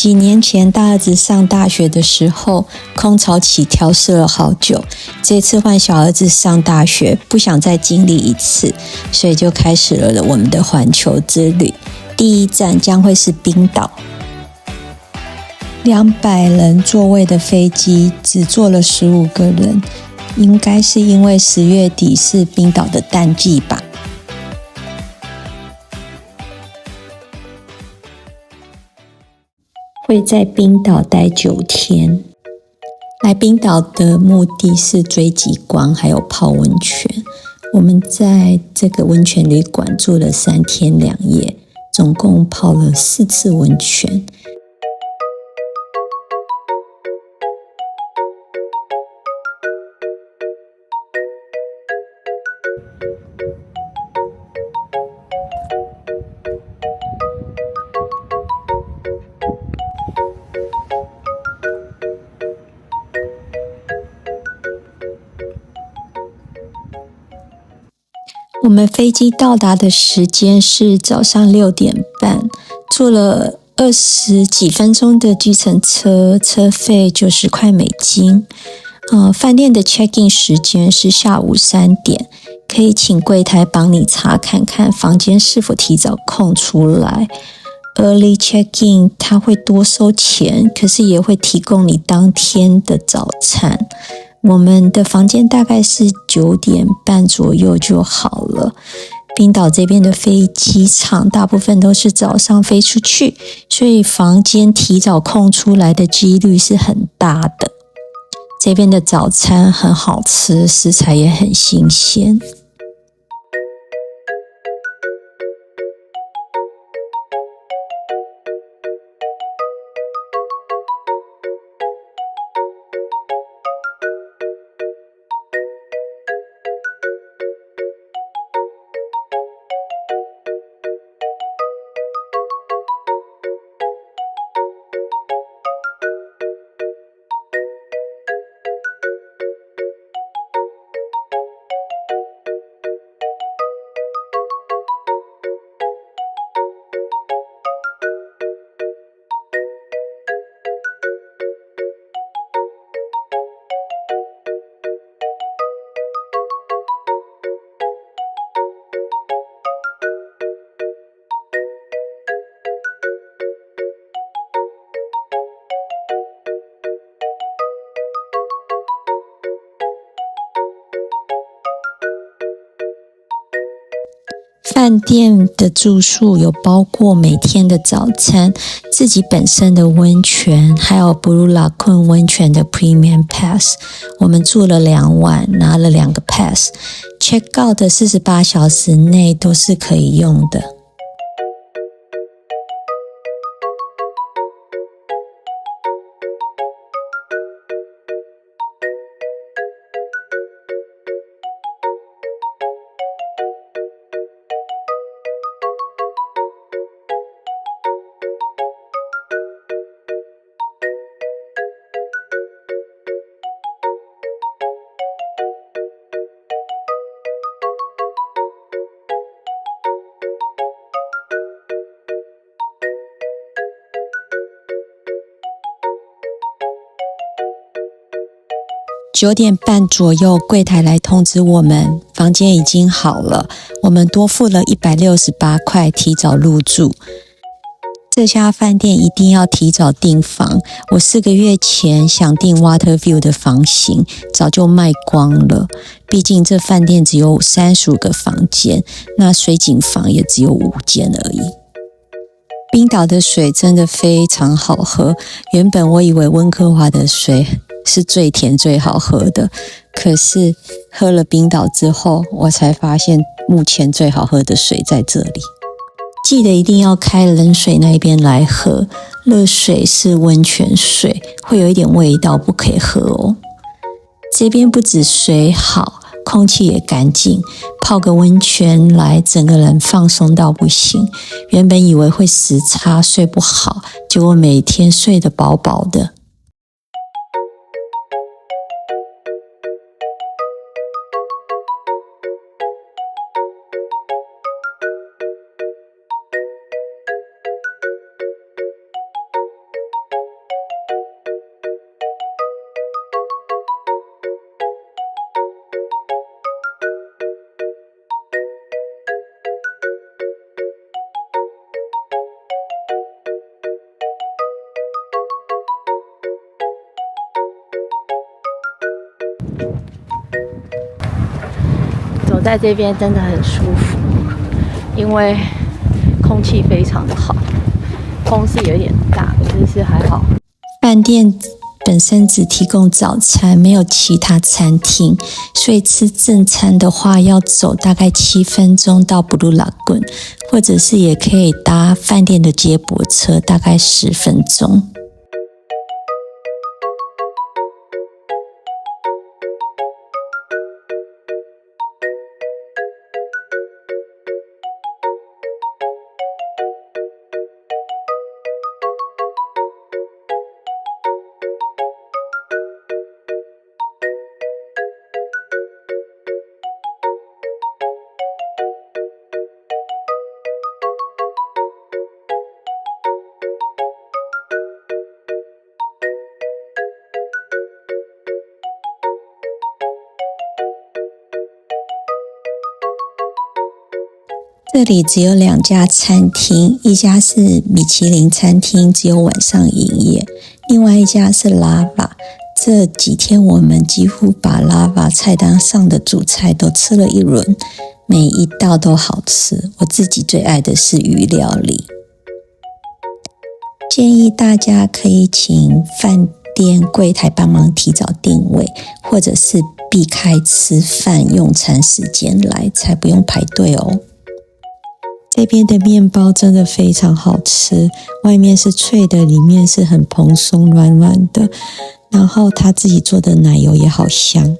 几年前大儿子上大学的时候，空巢期调试了好久。这次换小儿子上大学，不想再经历一次，所以就开始了我们的环球之旅。第一站将会是冰岛。200人座位的飞机只坐了15个人，应该是因为10月底是冰岛的淡季吧。会在冰岛待9天。来冰岛的目的是追极光，还有泡温泉。我们在这个温泉旅馆住了3天2夜，总共泡了4次温泉。我们飞机到达的时间是早上6点半，坐了20几分钟的计程车，车费90块美金。饭店的 check-in 时间是下午3点，可以请柜台帮你查看看房间是否提早空出来。Early check-in 它会多收钱，可是也会提供你当天的早餐。我们的房间大概是9点半左右就好了。冰岛这边的飞机场大部分都是早上飞出去，所以房间提早空出来的几率是很大的。这边的早餐很好吃，食材也很新鲜。饭店的住宿有包括每天的早餐、自己本身的温泉，还有 Blue Lagoon 温泉的 Premium Pass。我们住了2晚，拿了2个 Pass。Check out 的48小时内都是可以用的。9点半左右，柜台来通知我们，房间已经好了。我们多付了168块提早入住。这家饭店一定要提早订房。我4个月前想订 Waterview 的房型，早就卖光了。毕竟这饭店只有35个房间，那水景房也只有5间而已。冰岛的水真的非常好喝，原本我以为温哥华的水是最甜最好喝的，可是喝了冰岛之后，我才发现目前最好喝的水在这里。记得一定要开冷水那边来喝，热水是温泉水，会有一点味道，不可以喝哦。这边不止水好，空气也干净，泡个温泉来，整个人放松到不行。原本以为会时差睡不好，结果每天睡得饱饱的。走在这边真的很舒服，因为空气非常的好，风是有点大，可是还好。饭店本身只提供早餐，没有其他餐厅，所以吃正餐的话要走大概7分钟到 Blue Lagoon， 或者是也可以搭饭店的接驳车，大概10分钟。这里只有2家餐厅，一家是米其林餐厅，只有晚上营业，另外一家是 Lava。这几天我们几乎把 Lava 菜单上的主菜都吃了一轮，每一道都好吃。我自己最爱的是鱼料理，建议大家可以请饭店柜台帮忙提早定位，或者是避开吃饭用餐时间来，才不用排队哦。这边的面包真的非常好吃，外面是脆的，里面是很蓬松软软的，然后他自己做的奶油也好香。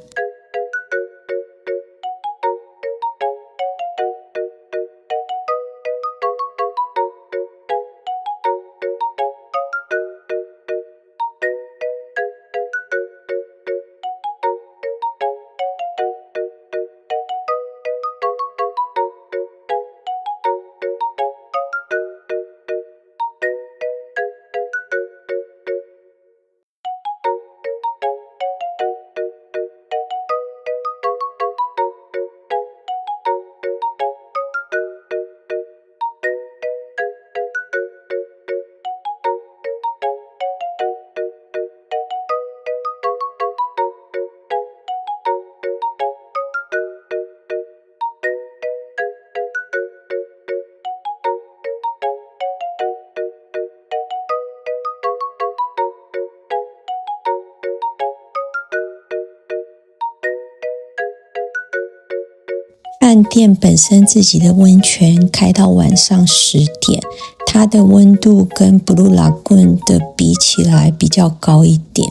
饭店本身自己的温泉开到晚上10点，它的温度跟 Blue Lagoon 的比起来比较高一点，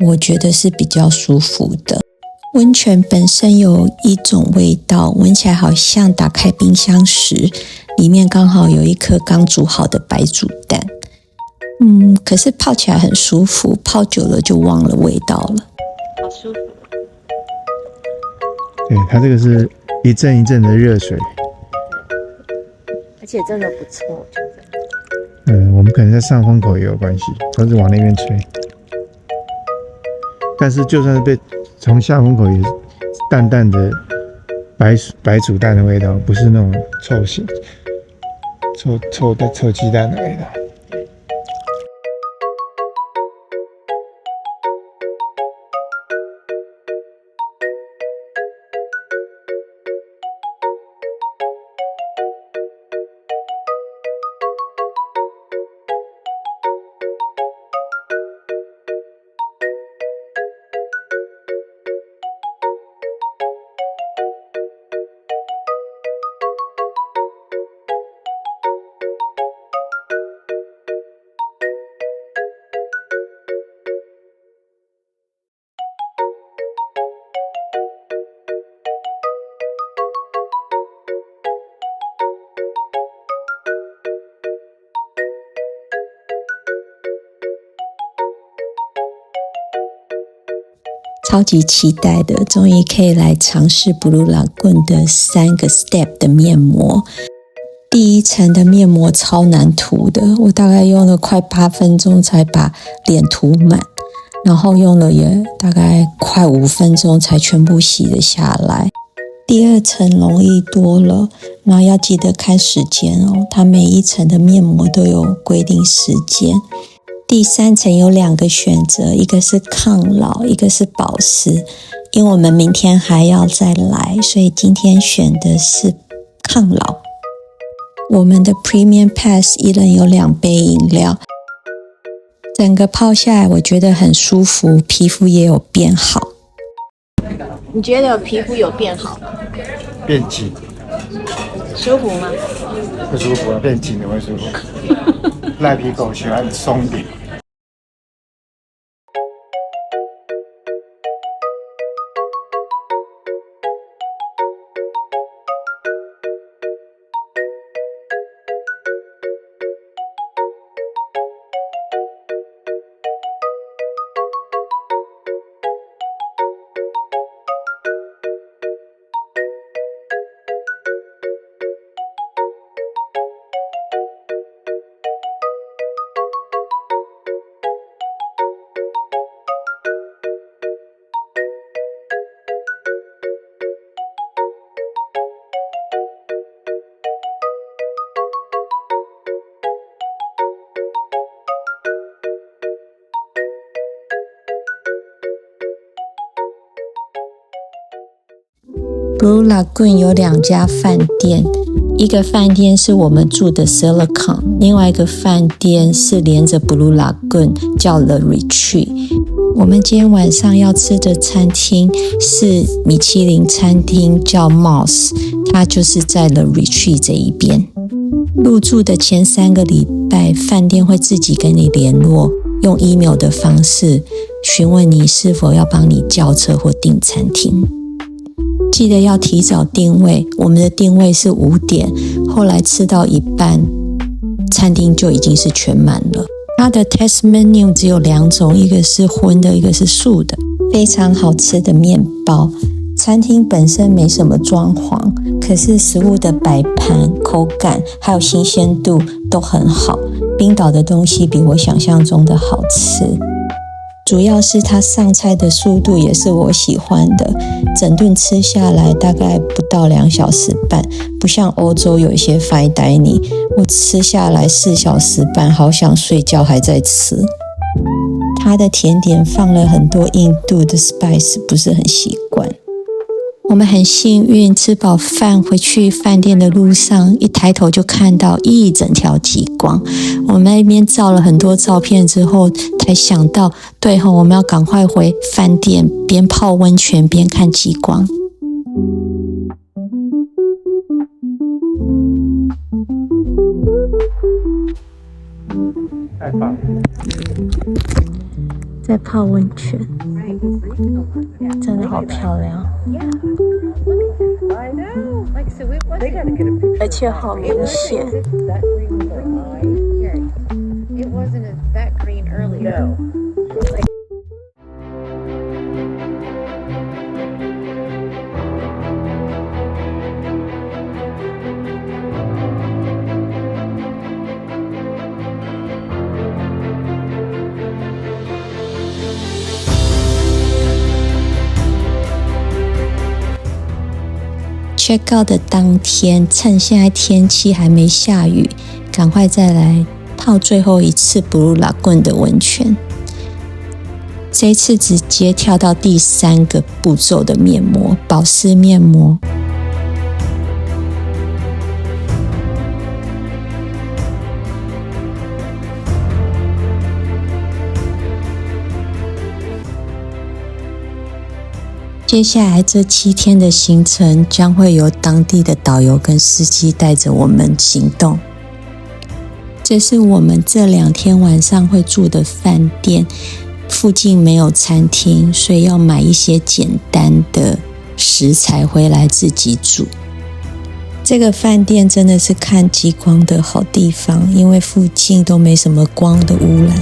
我觉得是比较舒服的。温泉本身有一种味道，闻起来好像打开冰箱时，里面刚好有一颗刚煮好的白煮蛋。可是泡起来很舒服，泡久了就忘了味道了。好舒服。对，它这个是一阵一阵的热水，而且真的不错，我觉得。我们可能在上风口也有关系，都是往那边吹。但是就算是被从下风口，也是淡淡的白煮蛋的味道，不是那种臭鸡蛋的味道。超级期待的，终于可以来尝试 Blue Lagoon 的3个 step 的面膜。第一层的面膜超难涂的，我大概用了快8分钟才把脸涂满，然后用了也大概快5分钟才全部洗了下来。第2层容易多了，然后要记得看时间哦，它每一层的面膜都有规定时间。第3层有2个选择，一个是抗老，一个是保湿。因为我们明天还要再来，所以今天选的是抗老。我们的 Premium Pass 一人有2杯饮料，整个泡下来我觉得很舒服，皮肤也有变好。你觉得皮肤有变好吗？变紧，舒服吗？不舒服啊，变紧的会舒服。赖皮狗喜欢松点。Blue Lagoon 有2家饭店，一个饭店是我们住的 Silicon， 另外一个饭店是连着 Blue Lagoon 叫 The Retreat。我们今天晚上要吃的餐厅是米其林餐厅叫 Moss， 它就是在 The Retreat 这一边。入住的前3个礼拜，饭店会自己跟你联络，用 email 的方式询问你是否要帮你叫车或订餐厅。记得要提早定位，我们的定位是5点，后来吃到一半，餐厅就已经是全满了。它的 test menu 只有2种，一个是荤的，一个是素的，非常好吃的面包。餐厅本身没什么装潢，可是食物的摆盘、口感还有新鲜度都很好。冰岛的东西比我想象中的好吃。主要是它上菜的速度也是我喜欢的，整顿吃下来大概不到2小时半，不像欧洲有一些 fine dining， 我吃下来4小时半，好想睡觉还在吃。它的甜点放了很多印度的 spice， 不是很习惯。我们很幸运，吃饱饭回去饭店的路上，一抬头就看到一整条极光。我们那边照了很多照片之后，才想到，对吼，我们要赶快回饭店，边泡温泉边看极光。太棒了！在泡温泉，真的好漂亮，而且好明显。check out 的当天，趁现在天气还没下雨，赶快再来泡最后一次 Blue Lagoon 的温泉。这一次直接跳到第3个步骤的面膜，保湿面膜。接下来这7天的行程将会由当地的导游跟司机带着我们行动。这是我们这2天晚上会住的饭店，附近没有餐厅，所以要买一些简单的食材回来自己煮。这个饭店真的是看极光的好地方，因为附近都没什么光的污染。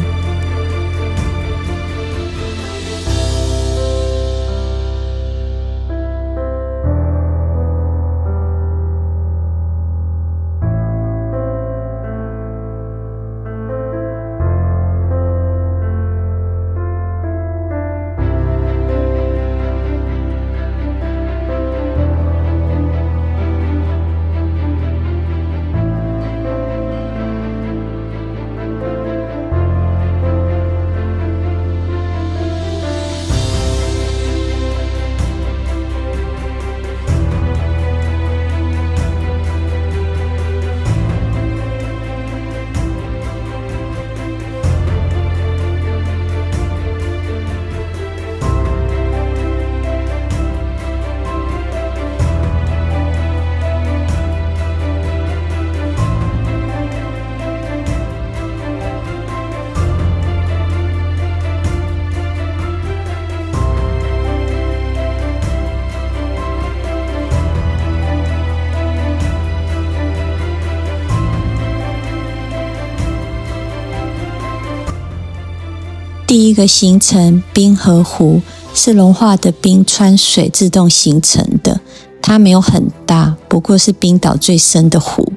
第一个行程冰河湖是融化的冰川水自动形成的，它没有很大，不过是冰岛最深的湖。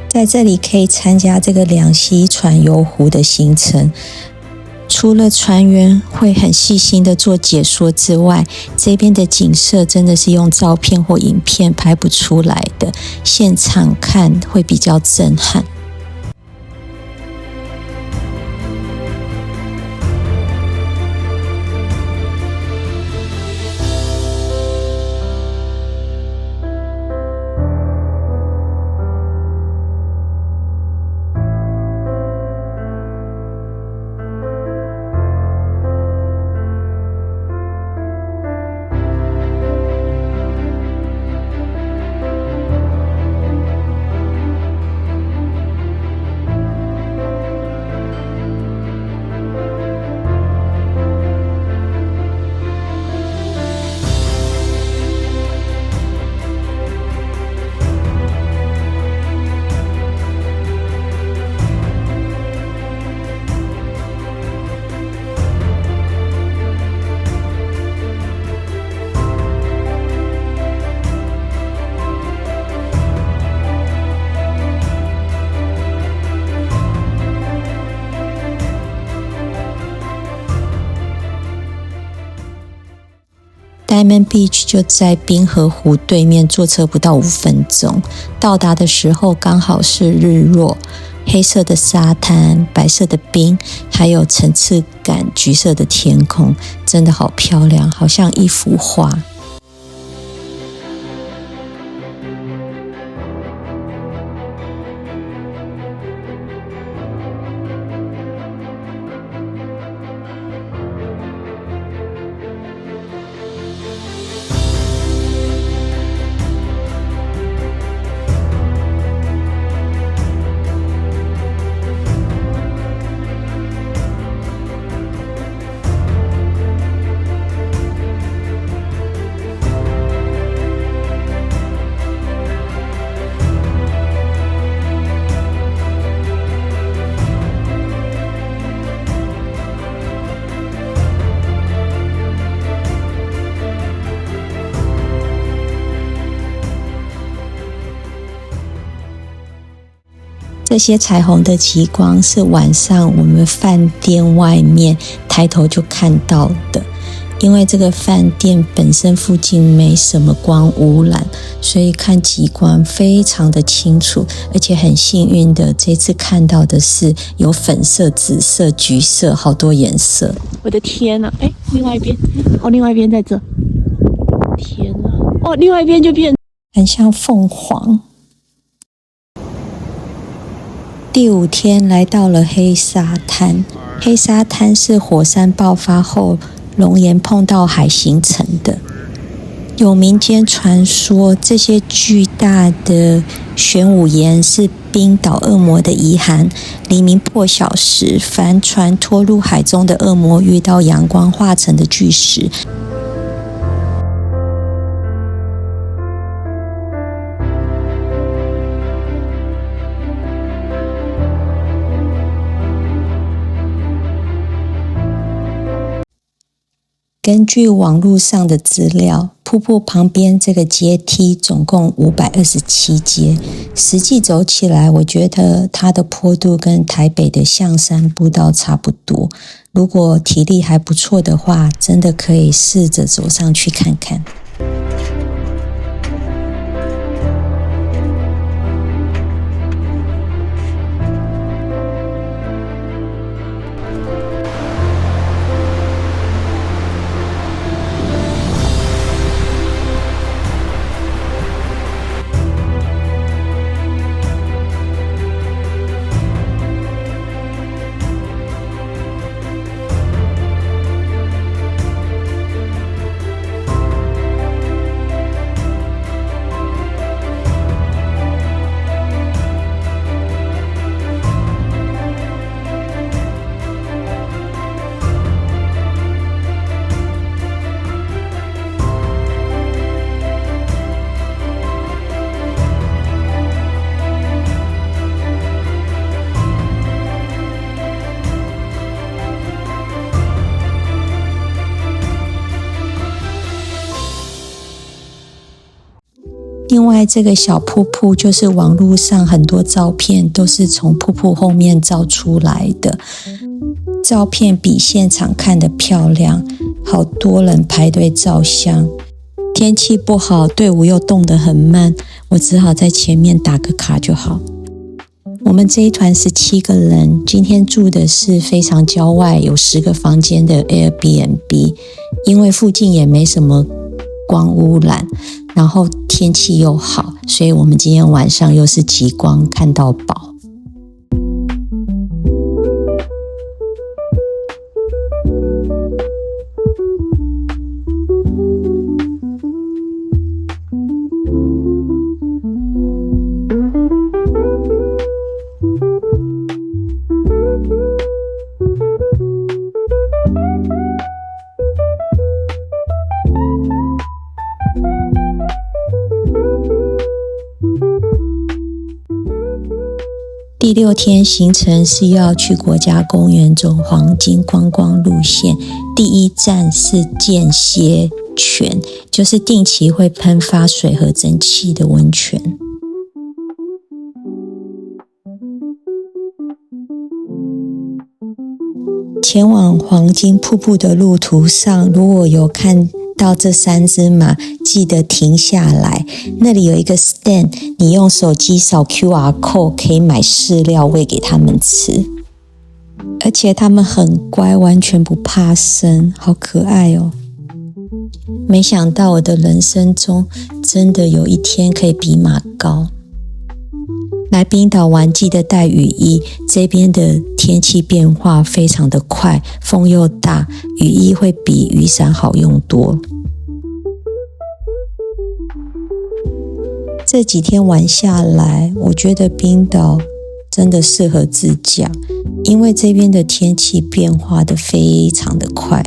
在这里可以参加这个两栖船游湖的行程，除了船员会很细心的做解说之外，这边的景色真的是用照片或影片拍不出来的，现场看会比较震撼。Diamond Beach 就在冰河湖对面，坐车不到5分钟。到达的时候刚好是日落，黑色的沙滩、白色的冰，还有层次感橘色的天空，真的好漂亮，好像一幅画。这些彩虹的极光是晚上我们饭店外面抬头就看到的，因为这个饭店本身附近没什么光污染，所以看极光非常的清楚，而且很幸运的这次看到的是有粉色、紫色、橘色，好多颜色。我的天哪！哎，另外一边，哦，另外一边在这。天哪！哦，另外一边就变很像凤凰。第5天来到了黑沙滩，黑沙滩是火山爆发后熔岩碰到海形成的。有民间传说，这些巨大的玄武岩是冰岛恶魔的遗骸。黎明破晓时，帆船拖入海中的恶魔遇到阳光化成的巨石。根据网络上的资料，瀑布旁边这个阶梯总共527阶，实际走起来，我觉得它的坡度跟台北的象山步道差不多。如果体力还不错的话，真的可以试着走上去看看。外，这个小瀑布就是网络上很多照片都是从瀑布后面照出来的，照片比现场看得漂亮，好多人排队照相。天气不好，队伍又动得很慢，我只好在前面打个卡就好。我们这一团17个人，今天住的是非常郊外，有10个房间的 Airbnb， 因为附近也没什么光污染，然后天气又好，所以我们今天晚上又是极光看到饱。第6天行程是要去国家公园走黄金观光路线，第1站是间歇泉，就是定期会喷发水和蒸汽的温泉。前往黄金瀑布的路途上，如果有看到这3只马，记得停下来，那里有一个 stand， 你用手机扫 QR code 可以买饲料喂给他们吃，而且他们很乖，完全不怕生，好可爱哦。没想到我的人生中真的有一天可以比马高。来冰岛玩记得带雨衣，这边的天气变化非常的快，风又大，雨衣会比雨伞好用多。这几天玩下来，我觉得冰岛真的适合自驾，因为这边的天气变化的非常的快。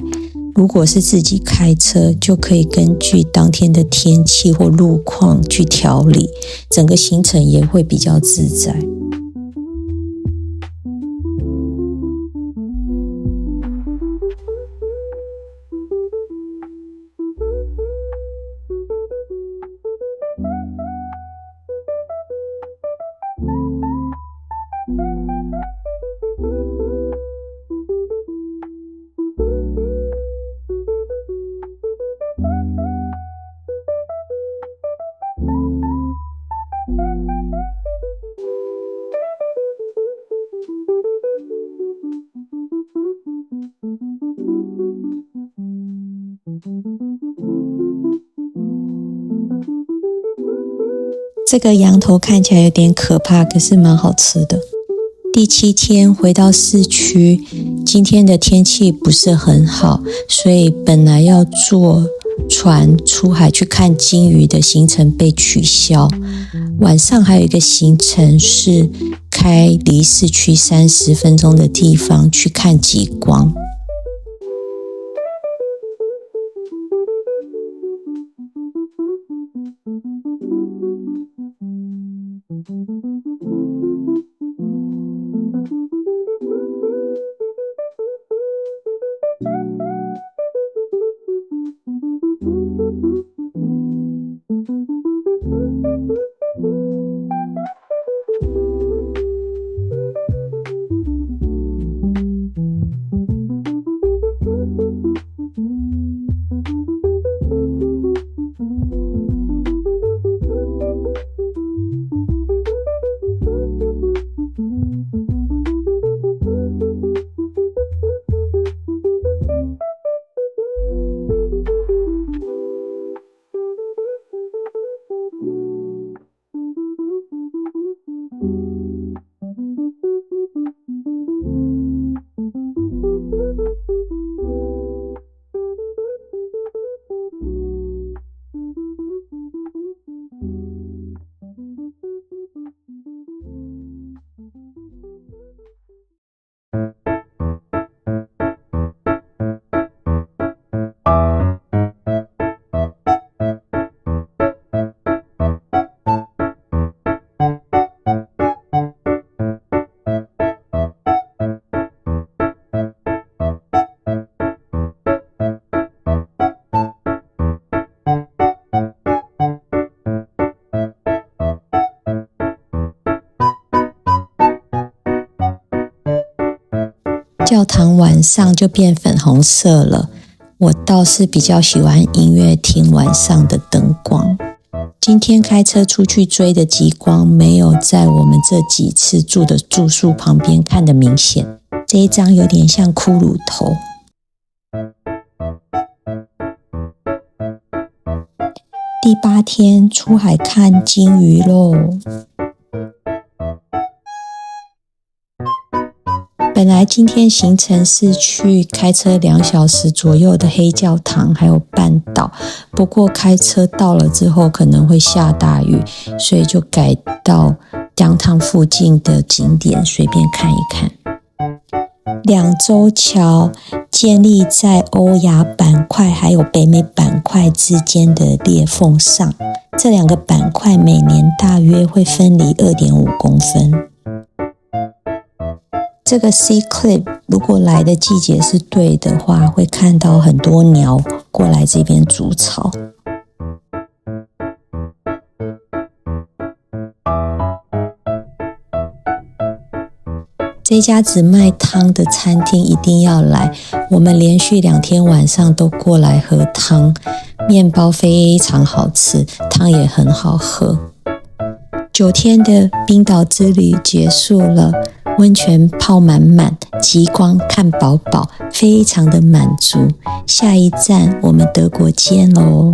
如果是自己开车，就可以根据当天的天气或路况去调理，整个行程也会比较自在。这个羊头看起来有点可怕，可是蛮好吃的。第7天回到市区，今天的天气不是很好，所以本来要坐船出海去看鲸鱼的行程被取消。晚上还有一个行程是开离市区30分钟的地方去看极光。教堂晚上就变粉红色了。我倒是比较喜欢音乐厅晚上的灯光。今天开车出去追的极光，没有在我们这几次住的住宿旁边看得明显。这一张有点像骷髅头。第8天出海看鲸鱼喽。本来今天行程是去开车2小时左右的黑教堂还有半岛，不过开车到了之后可能会下大雨，所以就改到downtown附近的景点随便看一看。两洲桥建立在欧亚板块还有北美板块之间的裂缝上，这2个板块每年大约会分离 2.5 公分。这个 Sea Cliff 如果来的季节是对的话，会看到很多鸟过来这边筑巢。这家只卖汤的餐厅一定要来，我们连续2天晚上都过来喝汤，面包非常好吃，汤也很好喝。9天的冰岛之旅结束了，温泉泡满满，极光看饱饱，非常的满足。下一站我们德国见喽。